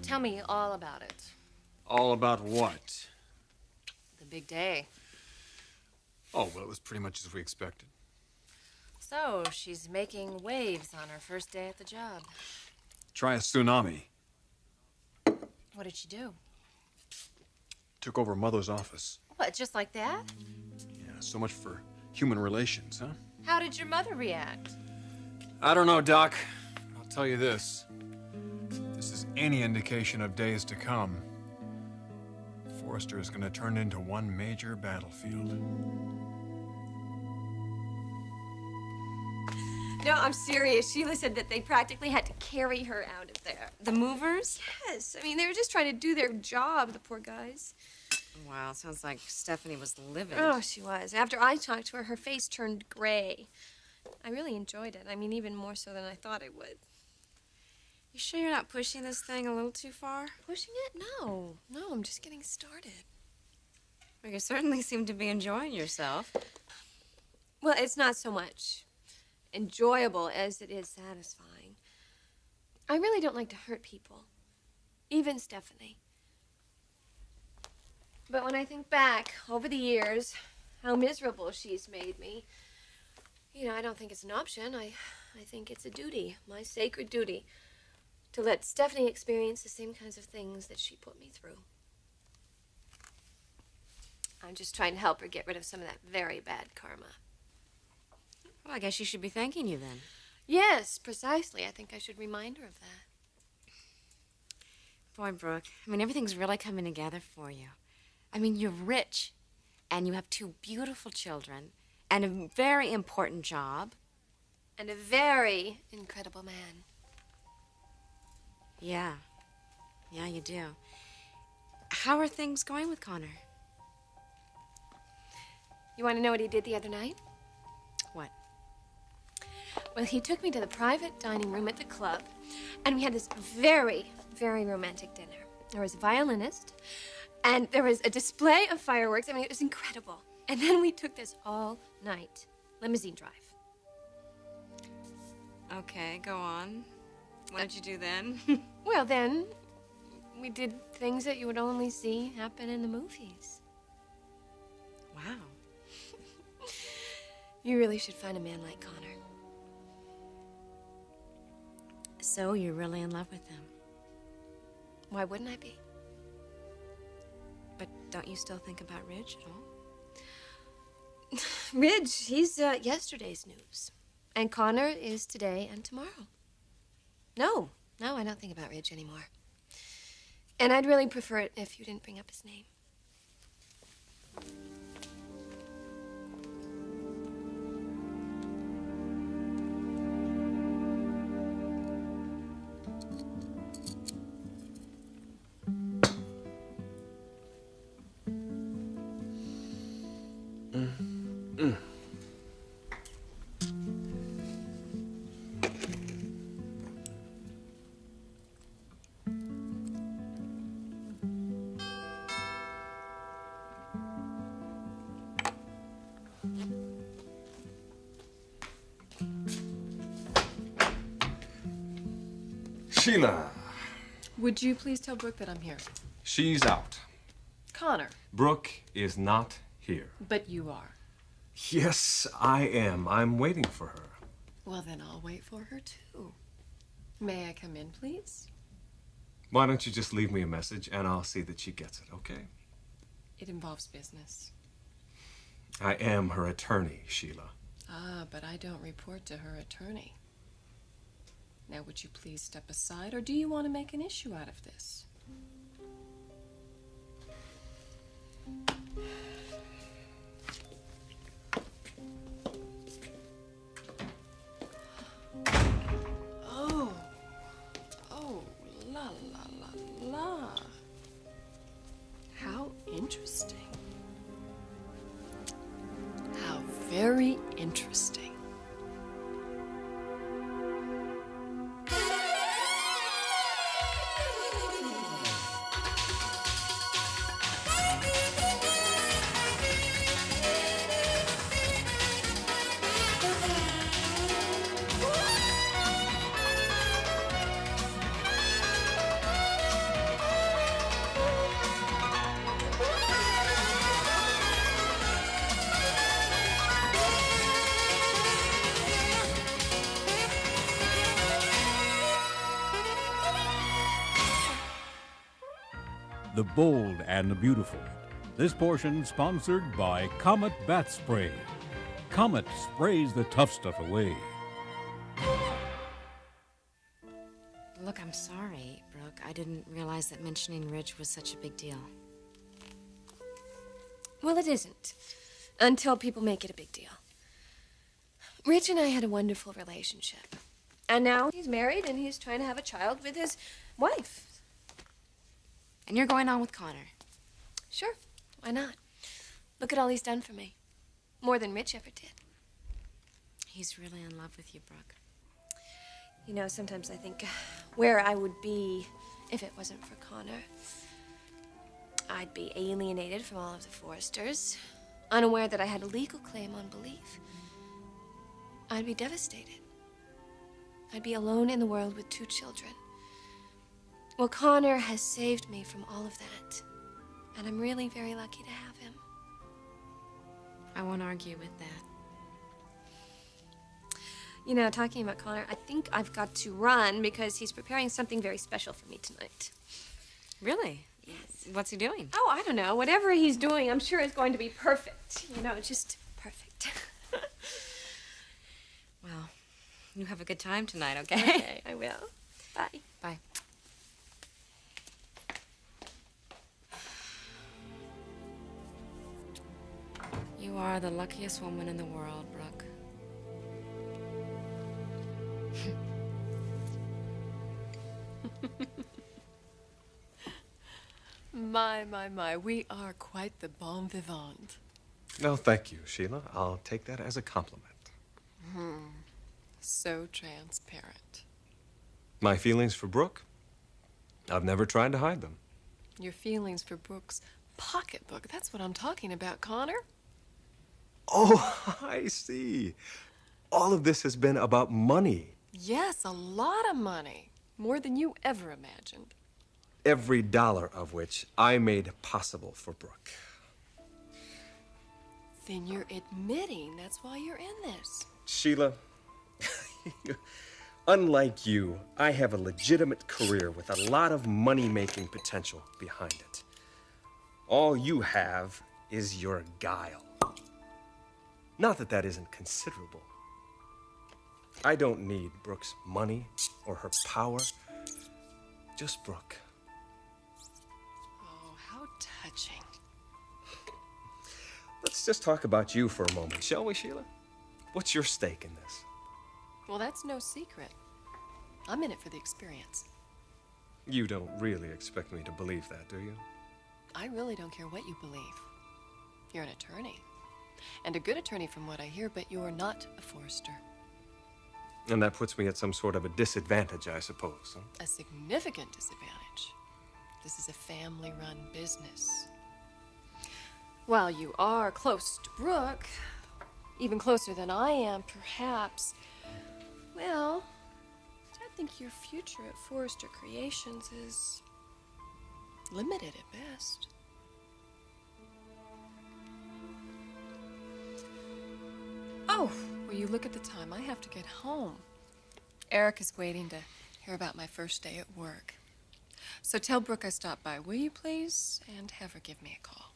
Tell me all about it. All about what? The big day. Oh, well, it was pretty much as we expected. So, she's making waves on her first day at the job. Try a tsunami. What did she do? Took over Mother's office. What, just like that? Yeah, so much for human relations, huh? How did your mother react? I don't know, Doc. I'll tell you this. If this is any indication of days to come, Forrester is going to turn into one major battlefield. No, I'm serious. Sheila said that they practically had to carry her out of there. The movers? Yes. I mean, they were just trying to do their job, the poor guys. Wow, sounds like Stephanie was livid. Oh, she was. After I talked to her, her face turned gray. I really enjoyed it. I mean, even more so than I thought it would. You sure you're not pushing this thing a little too far? Pushing it? No. No, I'm just getting started. Well, you certainly seem to be enjoying yourself. Well, it's not so much enjoyable as it is satisfying. I really don't like to hurt people. Even Stephanie. But when I think back over the years, how miserable she's made me, you know, I don't think it's an option. I think it's a duty, my sacred duty, to let Stephanie experience the same kinds of things that she put me through. I'm just trying to help her get rid of some of that very bad karma. Well, I guess she should be thanking you then. Yes, precisely. I think I should remind her of that. Boy, Brooke, I mean, everything's really coming together for you. I mean, you're rich, and you have 2 beautiful children, and a very important job. And a very incredible man. Yeah. Yeah, you do. How are things going with Connor? You want to know what he did the other night? What? Well, he took me to the private dining room at the club, and we had this very, very romantic dinner. There was a violinist, and there was a display of fireworks. I mean, it was incredible. And then we took this all-night limousine drive. Okay, go on. What did you do then? Well, then, we did things that you would only see happen in the movies. Wow. You really should find a man like Connor. So you're really in love with him? Why wouldn't I be? But don't you still think about Ridge at all? Ridge, he's yesterday's news. And Connor is today and tomorrow. No, I don't think about Ridge anymore. And I'd really prefer it if you didn't bring up his name. Sheila. Would you please tell Brooke that I'm here? She's out. Connor. Brooke is not here. But you are. Yes, I am. I'm waiting for her. Well, then I'll wait for her, too. May I come in, please? Why don't you just leave me a message and I'll see that she gets it, okay? It involves business. I am her attorney, Sheila. Ah, but I don't report to her attorney. Now, would you please step aside, or do you want to make an issue out of this? Oh, la, la, la, la. How interesting. How very interesting. the bold and the beautiful. This portion sponsored by Comet Bath Spray. Comet sprays the tough stuff away. Look, I'm sorry, Brooke. I didn't realize that mentioning Ridge was such a big deal. Well, it isn't. Until people make it a big deal. Rich and I had a wonderful relationship. And now he's married and he's trying to have a child with his wife. And you're going on with Connor. Sure, why not? Look at all he's done for me. More than Rich ever did. He's really in love with you, Brooke. You know, sometimes I think where I would be if it wasn't for Connor. I'd be alienated from all of the Forresters, unaware that I had a legal claim on belief. I'd be devastated. I'd be alone in the world with 2 children. Well, Connor has saved me from all of that, and I'm really very lucky to have him. I won't argue with that. You know, talking about Connor, I think I've got to run because he's preparing something very special for me tonight. Really? Yes. What's he doing? Oh, I don't know. Whatever he's doing, I'm sure is going to be perfect. You know, just perfect. Well, you have a good time tonight, okay? Okay, I will. Bye. Bye. You are the luckiest woman in the world, Brooke. My. We are quite the bon vivant. No, thank you, Sheila. I'll take that as a compliment. So transparent. My feelings for Brooke? I've never tried to hide them. Your feelings for Brooke's pocketbook. That's what I'm talking about, Connor. Oh, I see. All of this has been about money. Yes, a lot of money. More than you ever imagined. Every dollar of which I made possible for Brooke. Then you're admitting that's why you're in this. Sheila, unlike you, I have a legitimate career with a lot of money-making potential behind it. All you have is your guile. Not that that isn't considerable. I don't need Brooke's money or her power, just Brooke. Oh, how touching. Let's just talk about you for a moment, shall we, Sheila? What's your stake in this? Well, that's no secret. I'm in it for the experience. You don't really expect me to believe that, do you? I really don't care what you believe. You're an attorney. And a good attorney from what I hear, but you're not a Forrester. And that puts me at some sort of a disadvantage, I suppose, huh? A significant disadvantage. This is a family-run business. While you are close to Brooke, even closer than I am, perhaps, well, I think your future at Forrester Creations is limited at best. Oh, will you look at the time? I have to get home. Eric is waiting to hear about my first day at work. So tell Brooke I stopped by, will you please? And have her give me a call.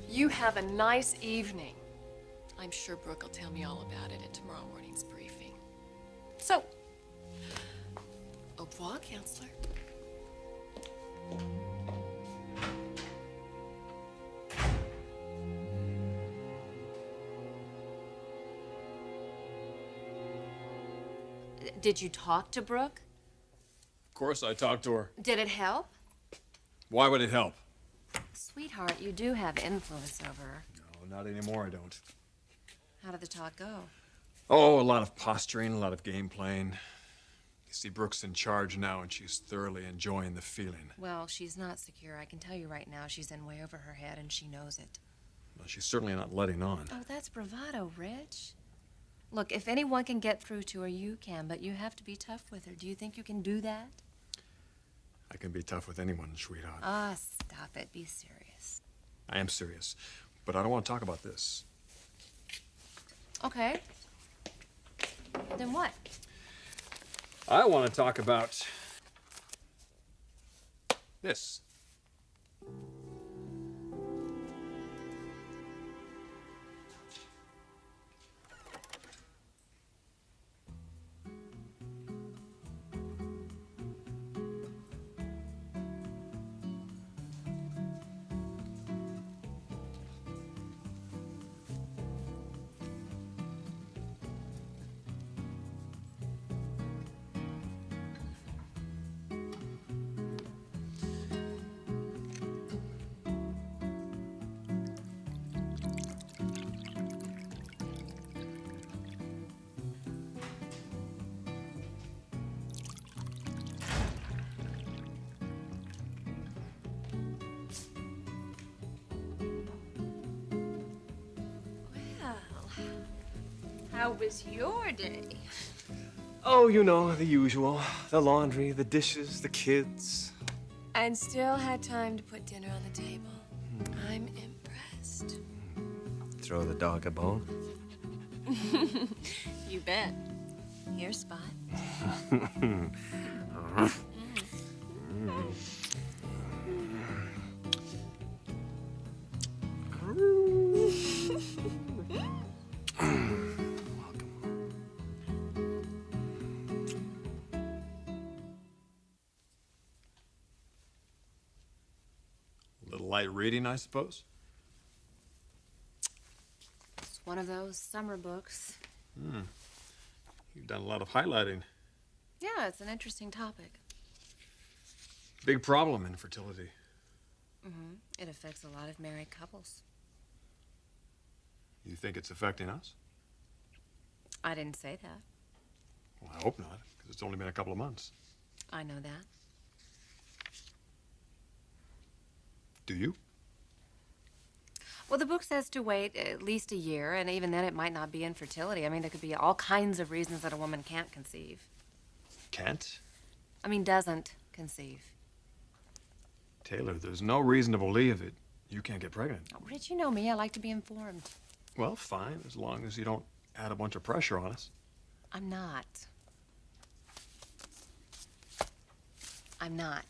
You have a nice evening. I'm sure Brooke will tell me all about it at tomorrow morning's briefing. So, au revoir, counselor. Did you talk to Brooke? Of course I talked to her. Did it help? Why would it help? Sweetheart, you do have influence over her. No, not anymore, I don't. How did the talk go? Oh, a lot of posturing, a lot of game playing. You see, Brooke's in charge now, and she's thoroughly enjoying the feeling. Well, she's not secure. I can tell you right now, she's in way over her head, and she knows it. Well, she's certainly not letting on. Oh, that's bravado, Rich. Look, if anyone can get through to her, you can, but you have to be tough with her. Do you think you can do that? I can be tough with anyone, sweetheart. Ah, stop it. Be serious. I am serious, but I don't want to talk about this. Okay. Then what? I want to talk about this. How was your day? Oh, you know, the usual. The laundry, the dishes, the kids. And still had time to put dinner on the table. I'm impressed. Throw the dog a bone. You bet. Here, Spot. A little light reading, I suppose. It's one of those summer books. You've done a lot of highlighting. Yeah, it's an interesting topic. Big problem, infertility. It affects a lot of married couples. You think it's affecting us? I didn't say that. Well, I hope not, because it's only been a couple of months. I know that. Do you? Well, the book says to wait at least a year, and even then it might not be infertility. I mean, there could be all kinds of reasons that a woman can't conceive. Can't? I mean, doesn't conceive. Taylor, there's no reason to believe that you can't get pregnant. Oh, Rich, you know me. I like to be informed. Well, fine, as long as you don't add a bunch of pressure on us. I'm not. I'm not.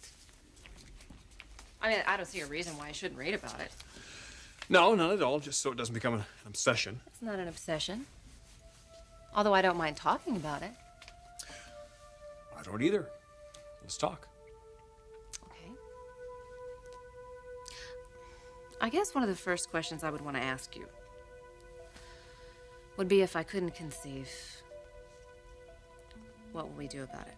I mean, I don't see a reason why I shouldn't read about it. No, not at all, just so it doesn't become an obsession. It's not an obsession. Although I don't mind talking about it. I don't either. Let's talk. Okay. I guess one of the first questions I would want to ask you would be if I couldn't conceive, what would we do about it?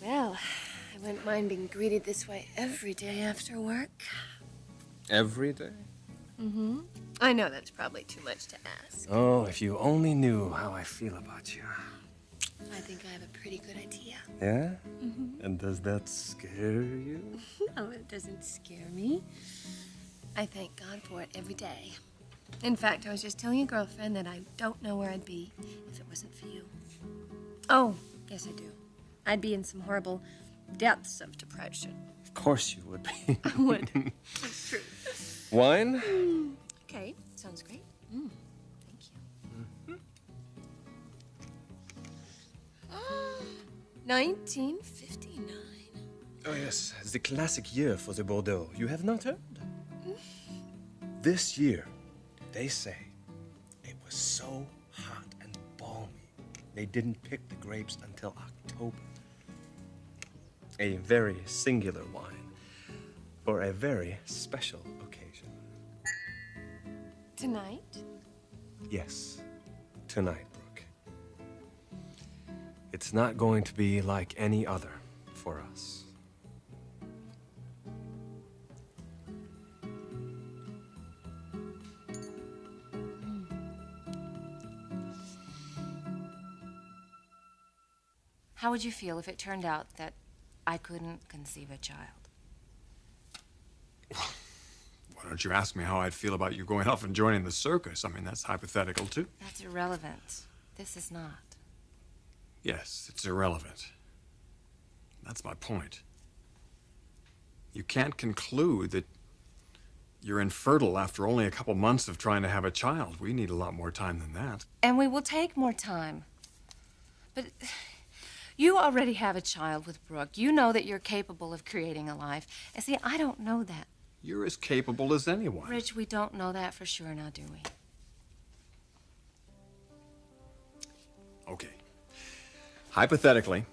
Well, I wouldn't mind being greeted this way every day after work. Every day? I know that's probably too much to ask. Oh, if you only knew how I feel about you. I think I have a pretty good idea. Yeah? And does that scare you? No, it doesn't scare me. I thank God for it every day. In fact, I was just telling a girlfriend that I don't know where I'd be if it wasn't for you. Oh, yes, I do. I'd be in some horrible depths of depression. Of course you would be. I would. That's true. Wine? Okay, sounds great. Thank you. 1959. Oh, yes. It's the classic year for the Bordeaux. You have not heard? This year, they say, it was so hot and balmy, they didn't pick the grapes until October. A very singular wine for a very special occasion. Tonight? Yes, tonight, Brooke. It's not going to be like any other for us. How would you feel if it turned out that I couldn't conceive a child? Why don't you ask me how I'd feel about you going off and joining the circus? I mean, that's hypothetical, too. That's irrelevant. This is not. Yes, it's irrelevant. That's my point. You can't conclude that you're infertile after only a couple months of trying to have a child. We need a lot more time than that. And we will take more time. But you already have a child with Brooke. You know that you're capable of creating a life. And see, I don't know that. You're as capable as anyone. Rich, we don't know that for sure now, do we? Okay. Hypothetically,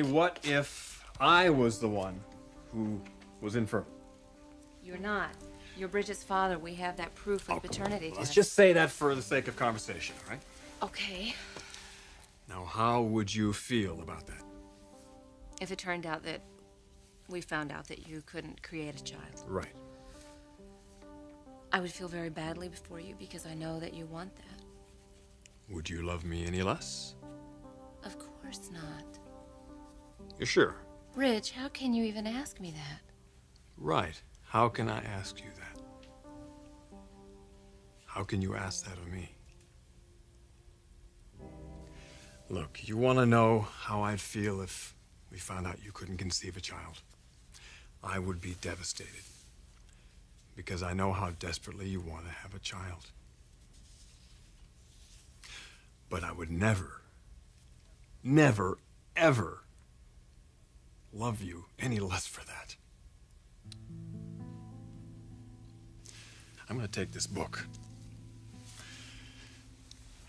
what if I was the one who was infertile? You're not. You're Bridget's father. We have that proof of paternity test. Let's just say that for the sake of conversation, all right? Okay. Now, how would you feel about that? If it turned out that we found out that you couldn't create a child. Right. I would feel very badly for you because I know that you want that. Would you love me any less? Of course not. You're sure? Rich, how can you even ask me that? Right. How can I ask you that? How can you ask that of me? Look, you want to know how I'd feel if we found out you couldn't conceive a child? I would be devastated. Because I know how desperately you want to have a child. But I would never, ever love you any less for that. I'm going to take this book.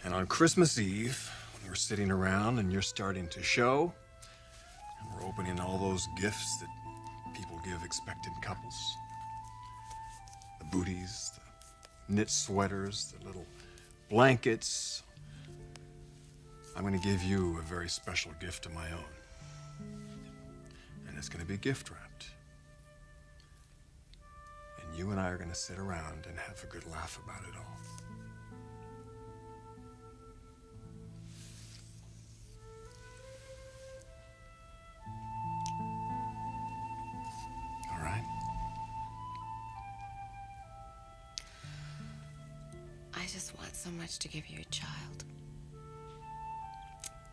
And on Christmas Eve, when we're sitting around and you're starting to show, and we're opening all those gifts that people give expectant couples, the booties, the knit sweaters, the little blankets, I'm going to give you a very special gift of my own. And it's going to be gift wrapped. And you and I are going to sit around and have a good laugh about it all. All right? I just want so much to give you a child.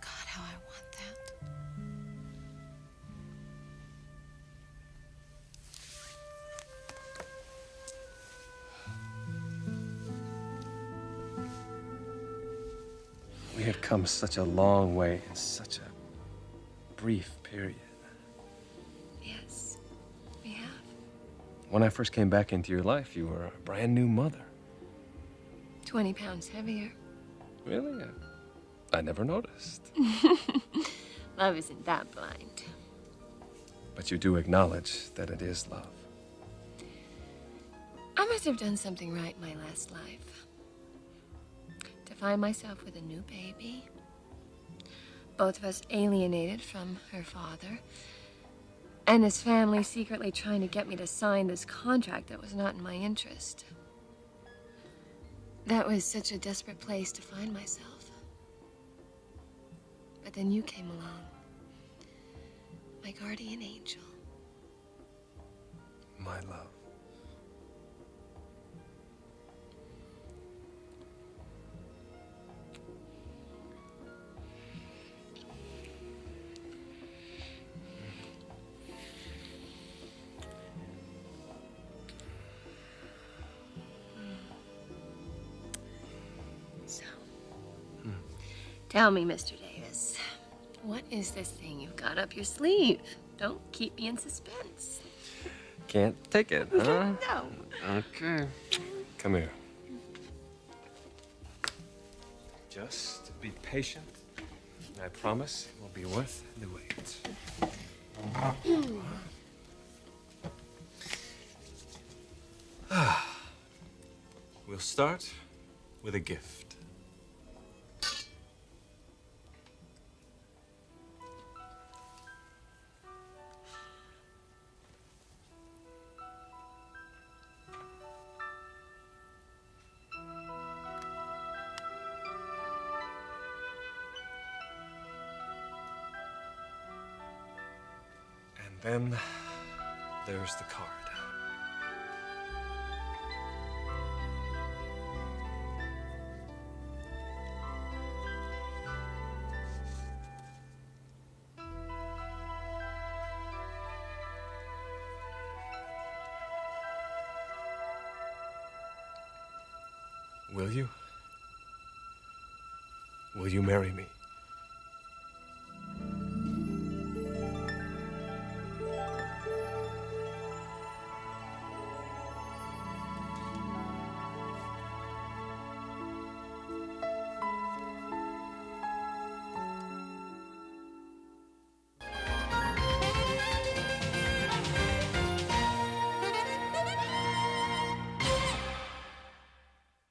God, how I want that. We have come such a long way in such a brief period. Yes, we have. When I first came back into your life, you were a brand new mother. 20 pounds heavier. Really? I never noticed. Love isn't that blind. But you do acknowledge that it is love. I must have done something right in my last life. To find myself with a new baby. Both of us alienated from her father. And his family secretly trying to get me to sign this contract that was not in my interest. That was such a desperate place to find myself. But then you came along. My guardian angel. My love. So, tell me, Mr. Davis, what is this thing you've got up your sleeve? Don't keep me in suspense. Can't take it, huh? No. Okay. Come here. Just be patient. And I promise it will be worth the wait. We'll start with a gift. And then there's the card. Will you? Will you marry me?